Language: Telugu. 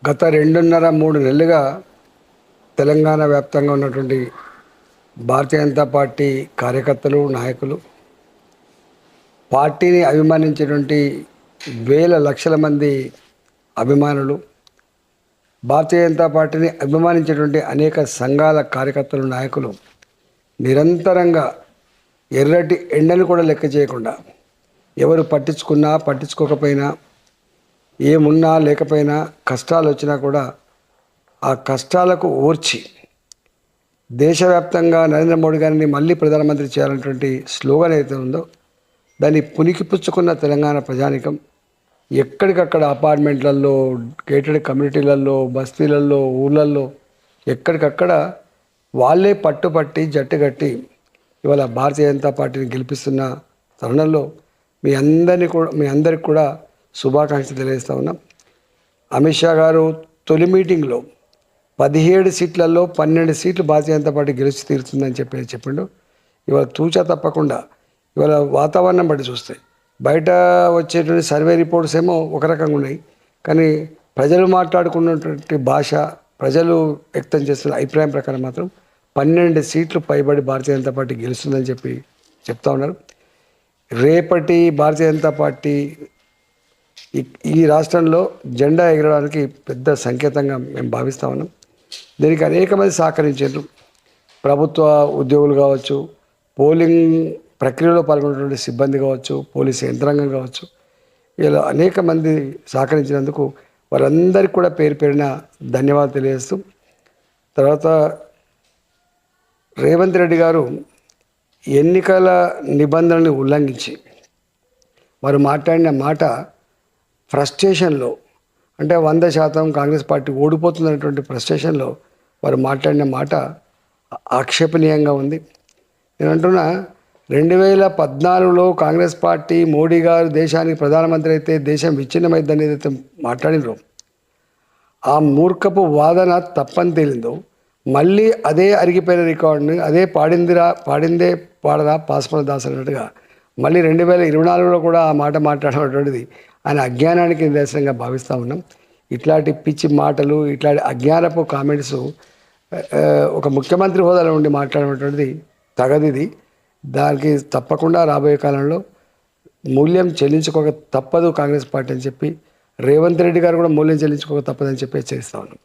గత 2.5-3 నెలలుగా తెలంగాణ వ్యాప్తంగా ఉన్నటువంటి భారతీయ జనతా పార్టీ కార్యకర్తలు, నాయకులు, పార్టీని అభిమానించేటువంటి వేల లక్షల మంది అభిమానులు, భారతీయ జనతా పార్టీని అభిమానించేటువంటి అనేక సంఘాల కార్యకర్తలు, నాయకులు నిరంతరంగా ఎర్రటి ఎండను కూడా లెక్క చేయకుండా ఎవరు పట్టించుకున్నా పట్టించుకోకపోయినా, ఏమున్నా లేకపోయినా, కష్టాలు వచ్చినా కూడా ఆ కష్టాలకు ఓర్చి దేశవ్యాప్తంగా నరేంద్ర మోడీ గారిని మళ్ళీ ప్రధానమంత్రి చేయాలన్నటువంటి స్లోగన్ అయితే ఉందో దాన్ని పుణికిపుచ్చుకున్న తెలంగాణ ప్రజానికం ఎక్కడికక్కడ అపార్ట్మెంట్లలో, గేటెడ్ కమ్యూనిటీలలో, బస్తీలలో, ఊళ్ళల్లో ఎక్కడికక్కడ వాళ్ళే పట్టుపట్టి జట్టుగట్టి ఇవాళ భారతీయ జనతా పార్టీని గెలిపిస్తున్న తరుణంలో మీ అందరికి కూడా శుభాకాంక్షలు తెలియజేస్తా ఉన్నాం. అమిత్ షా గారు తొలి మీటింగ్లో 17 సీట్లలో 12 సీట్లు భారతీయ జనతా పార్టీ గెలిచి తీరుతుందని చెప్పిండు. ఇవాళ తూచా తప్పకుండా ఇవాళ వాతావరణం బట్టి చూస్తే బయట వచ్చేటువంటి సర్వే రిపోర్ట్స్ ఏమో ఒక రకంగా ఉన్నాయి, కానీ ప్రజలు మాట్లాడుకున్నటువంటి భాష, ప్రజలు వ్యక్తం చేస్తున్న అభిప్రాయం ప్రకారం మాత్రం 12 సీట్లు పైబడి భారతీయ జనతా పార్టీ గెలుస్తుందని చెప్తా ఉన్నారు. రేపటి భారతీయ జనతా పార్టీ ఈ రాష్ట్రంలో జెండా ఎగరడానికి పెద్ద సంకేతంగా మేము భావిస్తూ ఉన్నాం. దీనికి అనేక మంది సహకరించారు. ప్రభుత్వ ఉద్యోగులు కావచ్చు, పోలింగ్ ప్రక్రియలో పాల్గొన్నటువంటి సిబ్బంది కావచ్చు, పోలీసు యంత్రాంగం కావచ్చు, ఇలా అనేక మంది సహకరించినందుకు వారందరికీ కూడా పేరు పేరున ధన్యవాదాలు తెలియజేస్తూ, తర్వాత రేవంత్ రెడ్డి గారు ఎన్నికల నిబంధనలను ఉల్లంఘించి వారు మాట్లాడిన మాట ఫ్రస్ట్రేషన్లో, అంటే 100% కాంగ్రెస్ పార్టీ ఓడిపోతుందనేటువంటి ఫ్రస్ట్రేషన్లో వారు మాట్లాడిన మాట ఆక్షేపణీయంగా ఉంది. నేను అంటున్నా, 2014లో కాంగ్రెస్ పార్టీ మోడీ గారు దేశానికి ప్రధానమంత్రి అయితే దేశం విచ్ఛిన్నమైందని ఏదైతే మాట్లాడినరో ఆ మూర్ఖపు వాదన తప్పని తేలిందో మళ్ళీ అదే అరిగిపోయిన రికార్డుని, అదే పాడిందే పాడరా పాస్పల దాస్ అన్నట్టుగా మళ్ళీ 2024లో కూడా ఆ మాట మాట్లాడేటువంటిది ఆయన అజ్ఞానానికి నిదర్శనంగా భావిస్తూ ఉన్నాం. ఇట్లాంటి పిచ్చి మాటలు, ఇట్లాంటి అజ్ఞానపు కామెంట్స్ ఒక ముఖ్యమంత్రి హోదాలో ఉండి మాట్లాడేటువంటిది తగదిది. దానికి తప్పకుండా రాబోయే కాలంలో మూల్యం చెల్లించుకోక తప్పదు కాంగ్రెస్ పార్టీ అని చెప్పి, రేవంత్ రెడ్డి గారు కూడా మూల్యం చెల్లించుకోక తప్పదని చెప్పి హెచ్చరిస్తా ఉన్నాం.